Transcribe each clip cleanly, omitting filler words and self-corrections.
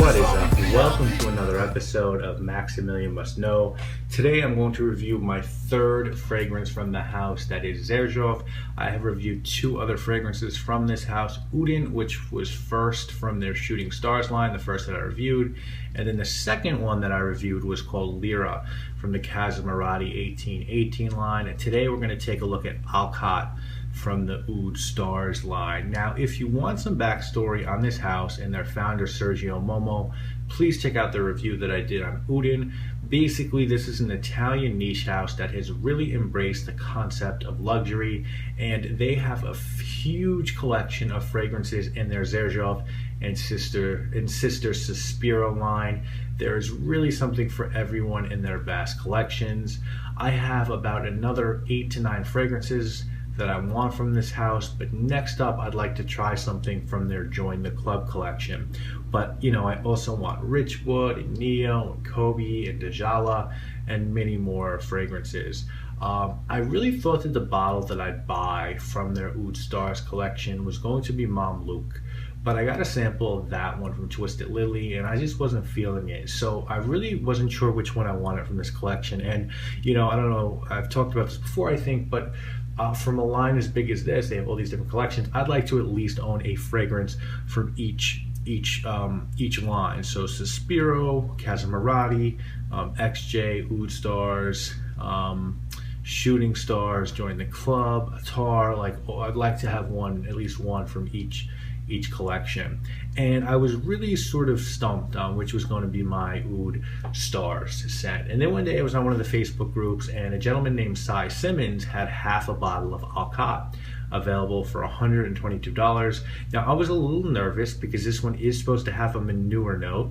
What is up? Welcome to another episode of Maximilian Must Know. Today I'm going to review my third fragrance from the house, that is Xerjoff. I have reviewed two other fragrances from this house, Udin, which was first from their Shooting Stars line, the first that I reviewed, and then the second one that I reviewed was called Lyra from the Kazmarati 1818 line. And today we're going to take a look at Khatt from the Oud Stars line. Now, if you want some backstory on this house and their founder Sergio Momo, please check out the review that I did on Udin. Basically, this is an Italian niche house that has really embraced the concept of luxury, and they have a huge collection of fragrances in their Xerjoff and sister Sospiro line. There's really something for everyone in their vast collections. I have about another 8 to 9 fragrances that I want from this house, but next up I'd like to try something from their Join the Club collection. But you know, I also want Richwood and Neo and Kobe and Dajala and many more fragrances. I really thought that the bottle that I'd buy from their Oud Stars collection was going to be Mom Luke, but I got a sample of that one from Twisted Lily and I just wasn't feeling it. So I really wasn't sure which one I wanted from this collection. And you know, I don't know, I've talked about this before I think, but from a line as big as this, they have all these different collections. I'd like to at least own a fragrance from each line. So Sospiro, Kazmarati, XJ, Oud Stars, Shooting Stars, Join the Club, Attar. I'd like to have at least one from each collection. And I was really sort of stumped on which was going to be my Oud Stars scent. And then one day I was on one of the Facebook groups and a gentleman named Cy Simmons had half a bottle of Khatt available for $122. Now I was a little nervous because this one is supposed to have a manure note,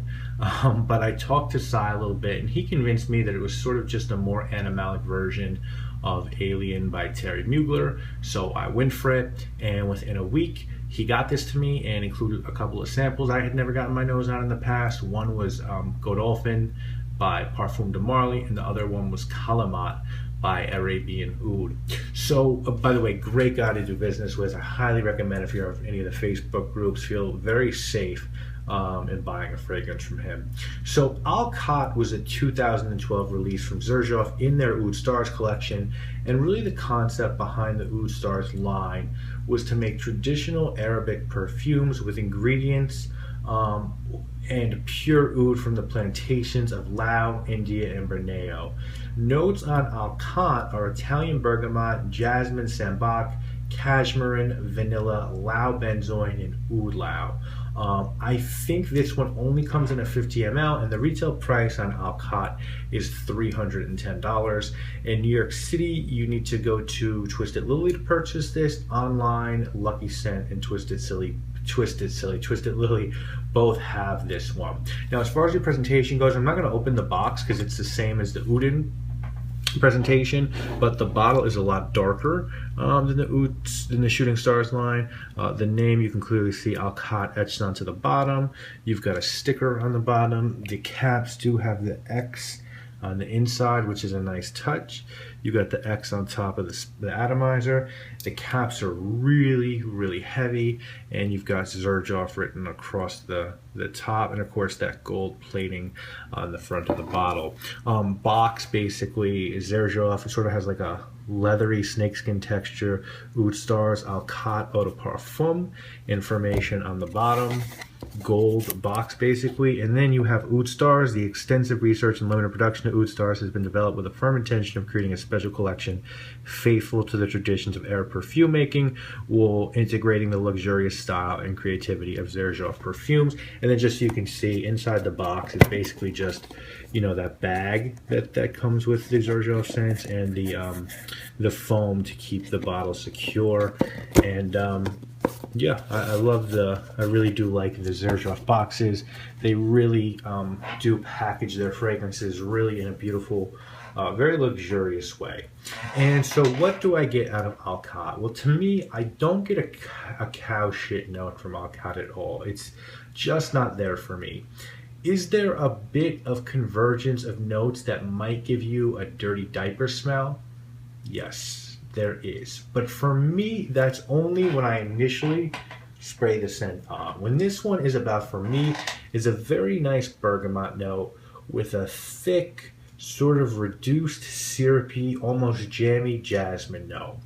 but I talked to Cy a little bit and he convinced me that it was sort of just a more animalic version of Alien by Terry Mugler. So I went for it, and within a week he got this to me and included a couple of samples I had never gotten my nose on in the past. One was Godolphin by Parfum de Marly, and the other one was Kalamat by Arabian Oud. So, by the way, great guy to do business with. I highly recommend if you're of any of the Facebook groups, feel very safe in buying a fragrance from him. So Khatt was a 2012 release from Xerjoff in their Oud Stars collection, and really the concept behind the Oud Stars line was to make traditional Arabic perfumes with ingredients and pure oud from the plantations of Laos, India, and Borneo. Notes on Khatt are Italian bergamot, jasmine, sambac, cashmere, vanilla, Lao benzoin, and oud Lao. I think this one only comes in a 50 ml, and the retail price on Khatt is $310. In New York City, you need to go to Twisted Lily to purchase this. Online, Lucky Scent and Twisted Lily both have this one. Now, as far as the presentation goes, I'm not going to open the box because it's the same as the Udin presentation, but the bottle is a lot darker than the Shooting Stars line. The name, you can clearly see Khatt etched onto the bottom. You've got a sticker on the bottom. The caps do have the X on the inside, which is a nice touch. You got the X on top of the atomizer. The caps are really, really heavy, and you've got Xerjoff written across the top, and of course that gold plating on the front of the bottle. Box basically is Xerjoff. It sort of has like a leathery snakeskin texture. Oud Stars, Khatt Eau de Parfum. Information on the bottom. Gold box basically, and then you have Oud Stars. The extensive research and limited production of Oud Stars has been developed with a firm intention of creating a special collection faithful to the traditions of Arab perfume making, while integrating the luxurious style and creativity of Xerjoff perfumes. And then just so you can see inside the box, it's basically just, you know, that bag that comes with the Xerjoff scents and the foam to keep the bottle secure. And yeah, I really do like the Xerjoff boxes. They really do package their fragrances really in a beautiful, very luxurious way. And so what do I get out of Khatt? Well, to me, I don't get a cow shit note from Khatt at all. It's just not there for me. Is there a bit of convergence of notes that might give you a dirty diaper smell? Yes, there is. But for me, that's only when I initially spray the scent on. When this one is about, for me, is a very nice bergamot note with a thick, sort of reduced, syrupy, almost jammy jasmine note.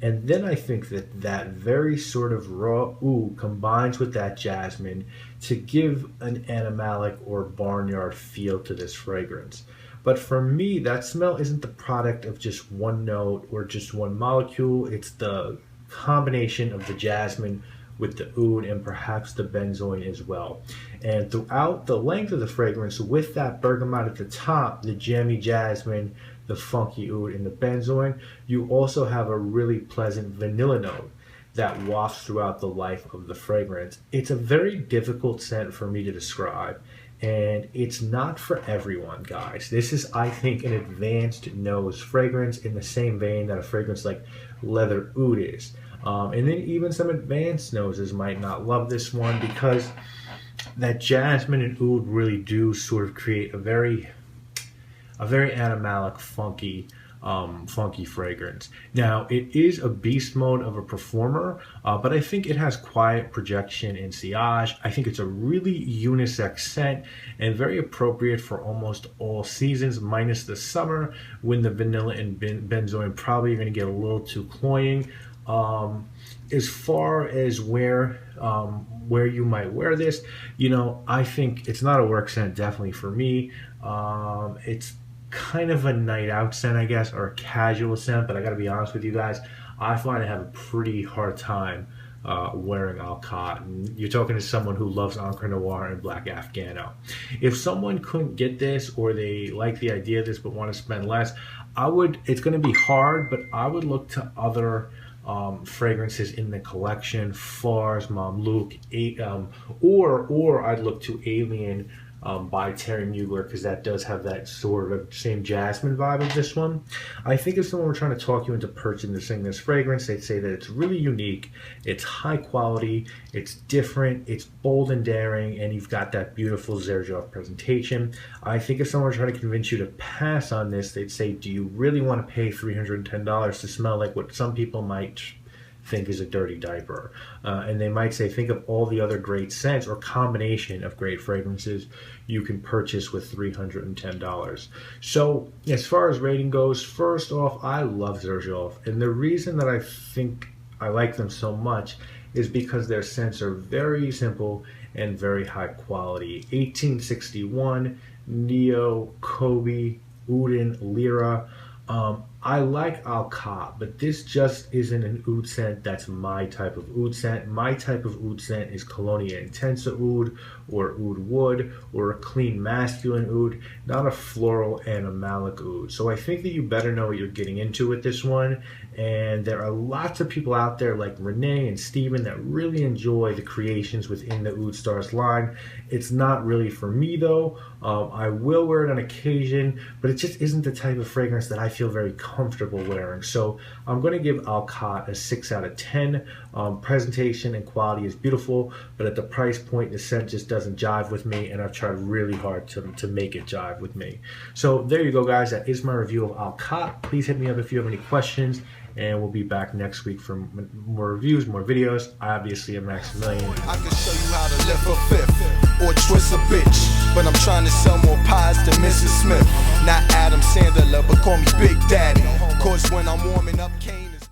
And then I think that that very sort of raw oud combines with that jasmine to give an animalic or barnyard feel to this fragrance. But for me, that smell isn't the product of just one note or just one molecule. It's the combination of the jasmine with the oud and perhaps the benzoin as well. And throughout the length of the fragrance, with that bergamot at the top, the jammy jasmine, the funky oud, and the benzoin, you also have a really pleasant vanilla note that wafts throughout the life of the fragrance. It's a very difficult scent for me to describe, and it's not for everyone, guys. This is, I think, an advanced nose fragrance in the same vein that a fragrance like leather oud is. And then even some advanced noses might not love this one, because that jasmine and oud really do sort of create a very animalic, funky fragrance. Now, it is a beast mode of a performer, but I think it has quiet projection and sillage. I think it's a really unisex scent and very appropriate for almost all seasons, minus the summer, when the vanilla and benzoin probably are going to get a little too cloying. As far as where you might wear this, I think it's not a work scent, definitely for me. It's kind of a night out scent, I guess, or a casual scent, but I gotta be honest with you guys, I find I have a pretty hard time wearing Khatt. And you're talking to someone who loves Encre Noir and Black Afghano. If someone couldn't get this, or they like the idea of this but want to spend less, it's going to be hard, but I would look to other fragrances in the collection, Fars, Mamluk, or I'd look to Alien by Terry Mugler, because that does have that sort of same jasmine vibe of this one. I think if someone were trying to talk you into purchasing this fragrance, they'd say that it's really unique, it's high quality, it's different, it's bold and daring, and you've got that beautiful Xerjoff presentation. I think if someone were trying to convince you to pass on this, they'd say, do you really want to pay $310 to smell like what some people might think is a dirty diaper? And they might say, think of all the other great scents or combination of great fragrances you can purchase with $310. So as far as rating goes, first off, I love Xerjoff, and the reason that I think I like them so much is because their scents are very simple and very high quality. 1861, Neo, Kobe, Uden, Lyra. I like Khatt, but this just isn't an oud scent that's my type of oud scent. My type of oud scent is Colonia Intensa oud, or oud wood, or a clean masculine oud, not a floral animalic oud. So I think that you better know what you're getting into with this one. And there are lots of people out there like Renee and Steven that really enjoy the creations within the Oud Stars line. It's not really for me though. I will wear it on occasion, but it just isn't the type of fragrance that I feel very comfortable wearing. So I'm going to give Khatt a 6 out of 10. Presentation and quality is beautiful, but at the price point, the scent just doesn't jive with me, and I've tried really hard to make it jive with me. So there you go, guys. That is my review of Khatt. Please hit me up if you have any questions, and we'll be back next week for more reviews, more videos. I obviously am Maximilian. I can show you how to lift a fifth or twist a bitch, but I'm trying to sell more pies to Mrs. Smith. Not Adam Sandler, but call me Big Daddy, cause when I'm warming up, came